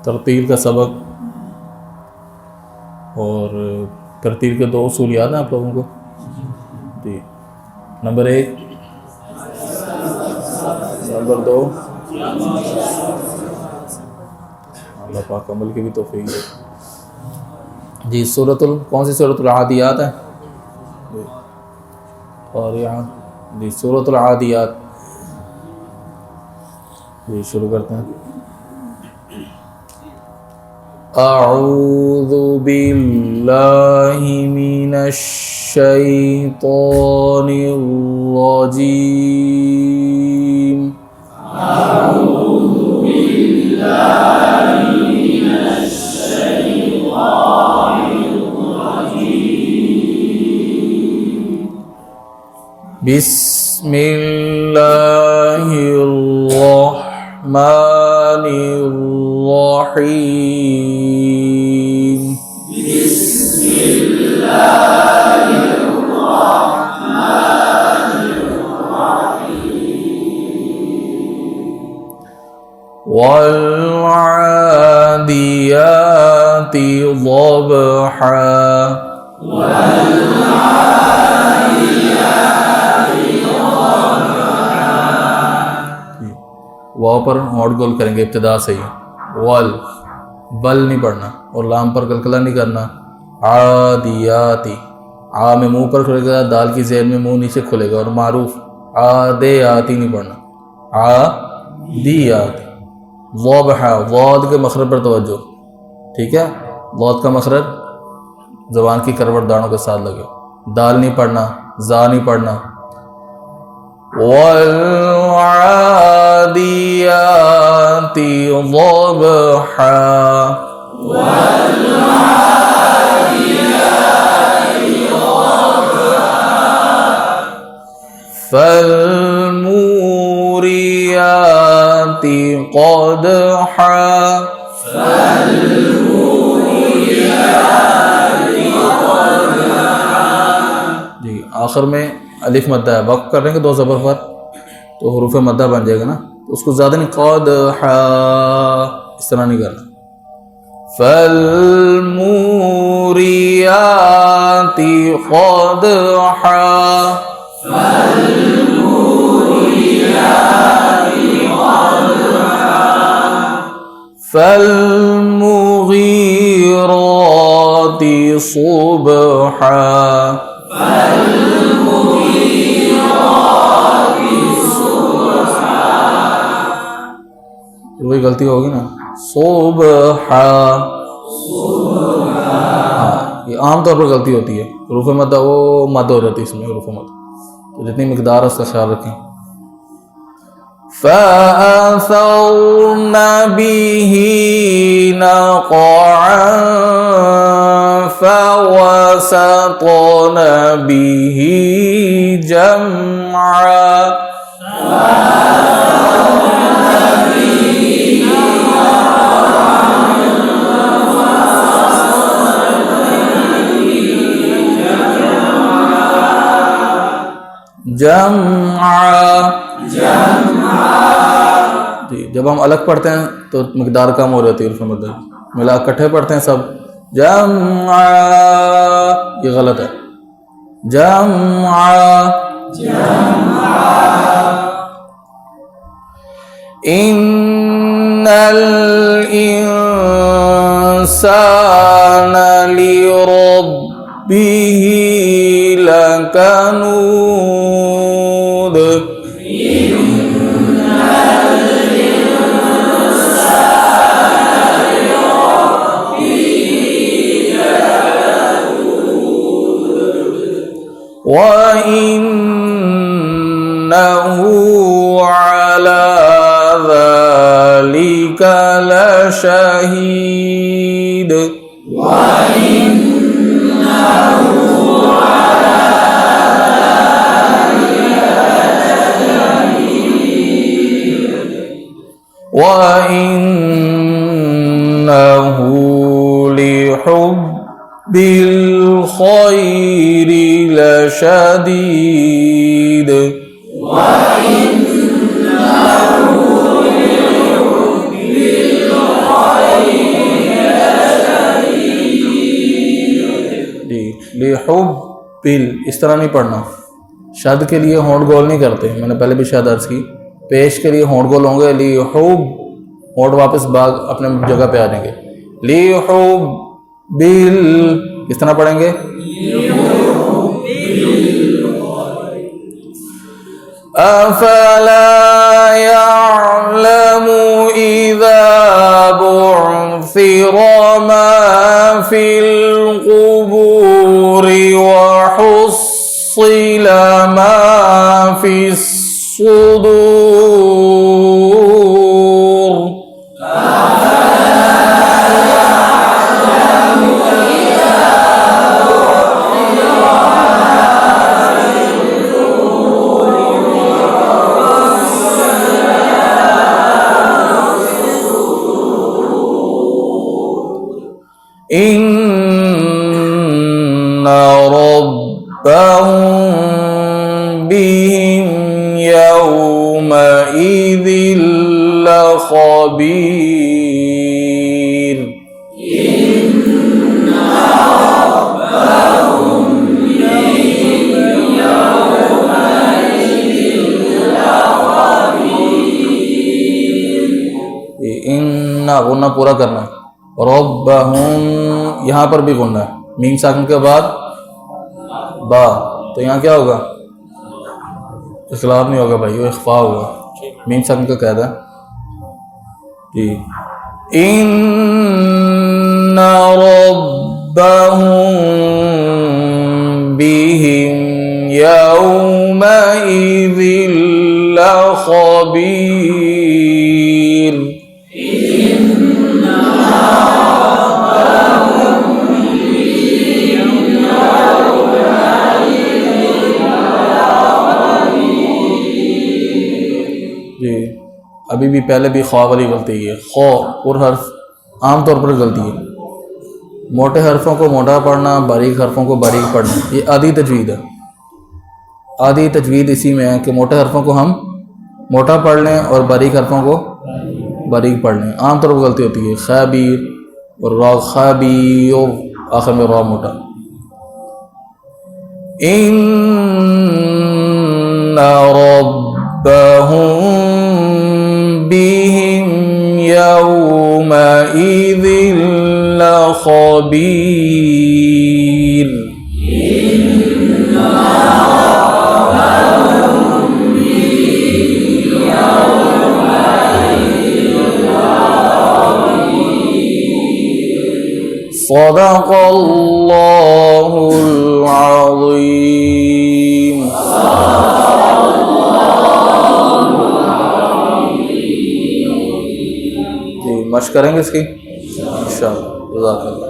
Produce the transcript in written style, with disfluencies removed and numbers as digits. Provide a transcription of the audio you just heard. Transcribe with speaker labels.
Speaker 1: तरतील का सबक और तरतील के 2 उसूल याद हैं आप लोगों को? जी। नंबर 1, नंबर 2, अल्लाह पाक अमल की भी तौफीक दे। जी, कौन सी सूरतुल आदियात है? और यहाँ जी सूरतुल आदियात। जी शुरू करते हैं। अऊज़ु बिल्लाहि मिनश शैतानिर रजीम। अऊज़ु बिल्लाहि मिनश शैतानिर रजीम। बिस्मिल्लाहिर रहमानिर रहीम। बिस्मिल्लाहिर रहमानिर रहीम। वल आदियाति ज़बहा। वाव पर होंठ गोल करेंगे इब्तिदा से ही। वल, बल नहीं पढ़ना और लाम पर कलकला नहीं करना। आदियाती, आ में मुंह पर खुलेगा, दाल की ज़ेर में मुंह नीचे खुलेगा और मारूफ आदे आती नहीं पढ़ना। आदियाती। ज़बहा, वाद के मखरज पर तवज्जो, ठीक है। वाद का मखरज ज़बान की करवट दानों के साथ लगे। दाल नहीं पढ़ना, जा नहीं पढ़ना। वल्आदियाति ज़बहा। फल्मुरियाति क़दहा। जी आखिर में अलिफ मद्दा है, वक्त कर देंगे 2 ज़बर पर तो हुरूफ मद्दा बन जाएगा ना, तो उसको ज़्यादा नहीं, क़दहा इस तरह नहीं करना। फल्मुरियाति क़दहा। फल्मुगीराति सुबहा। वही गलती होगी ना, सुबहा। हाँ, ये आम तौर पर गलती होती है। रूफ़ मद्दा वो मद हो जाती है इसमें, रूफ़ मद्दा, तो जितनी मिकदार है उसका ख्याल रखें। फ़अथरन बिही नक़अन फ़वसतन बिही जमअ। जी, जब हम अलग पढ़ते हैं तो मिकदार कम हो जाती है उर्फ़ मद्दा, मिला इकट्ठे पढ़ते हैं सब जमआ, ये गलत है। जमआ। इन्नल इंसान लिरब्बिही लकनूद। वइन्नहु अला ज़ालिका लशहीद। वइन्नहु लिहुब्बिल खैरि लशदीद। वइन्नहु लिहुब्बिल खैरि लिहुब्बिल, इस तरह नहीं पढ़ना। शद के लिए होंठ गोल नहीं करते, मैंने पहले भी शायद अर्ज़ की। पेश के लिए होंठ गोल होंगे, लिहुब, होंठ वापस बाग अपने जगह पे आ जाएंगे। लिहुब्बिल, किस तरह पढ़ेंगे? अफला यअलमु इज़ा बुअसिरा मा फिल क़ुबूरि व हुस्सिला मा फिस सुदूर। इन्ना रब्बहुम बिहिम यौमइज़िन लख़बीर। इन्ना गुन्ना पूरा करना है। रब्बहुम, यहाँ पर भी गुन्ना है, मीम साकिन के बाद बा, तो यहाँ क्या होगा? इख्लाफ नहीं होगा भाई, वो इख्फा होगा। मीम साकिन का कायदा जी। इन्ना रब्बहुम बिहिम यौमइज़िन लख़बीर। जी, अभी भी पहले भी ख्वा वाली गलती है। खौ और हर्फ आम तौर पर गलती है। मोटे हरफों को मोटा पढ़ना, बारीक हरफों को बारीक पढ़ना, ये आधी तजवीद है। आधी तजवीद इसी में है कि मोटे हरफों को हम मोटा पढ़ लें और बारीक हरफों को बारीक पढ़ लें। आम तौर पर गलती होती है। खबीर और रा खबीर, आखिर में रा मोटा। इन्ना रब्बहुम बिहिम यौमइज़िन लख़बीर। सदक़ल्लाहुल अज़ीम। जी, मश्क करेंगे इसकी इंशाअल्लाह। जज़ाकल्लाह।